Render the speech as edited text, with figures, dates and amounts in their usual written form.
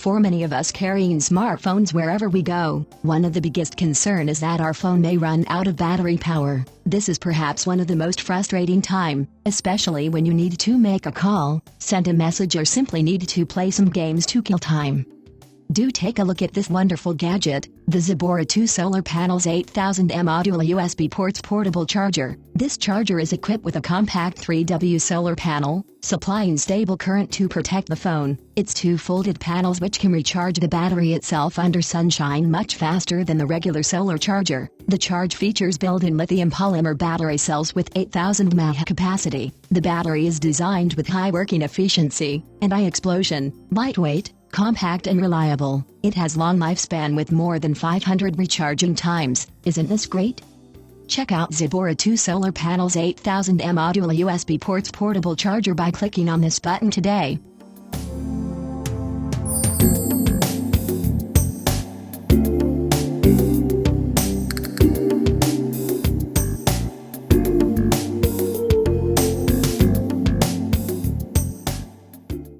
for many of us carrying smartphones wherever we go, one of the biggest concern is that our phone may run out of battery power. This is perhaps one of the most frustrating time, especially when you need to make a call, send a message or simply need to play some games to kill time. Do take a look at this wonderful gadget, the Zebora 2 solar panels 8000 mAh modular USB ports portable charger. This charger is equipped with a compact 3W solar panel, supplying stable current to protect the phone. It's two folded panels which can recharge the battery itself under sunshine much faster than the regular solar charger. The charge features built-in lithium polymer battery cells with 8000 mAh capacity. The battery is designed with high working efficiency, anti-explosion, lightweight, compact and reliable. It has long lifespan with more than 500 recharging times. Isn't this great? Check out Zebora 2 solar panels 8000 mAh modular USB ports portable charger by clicking on this button today.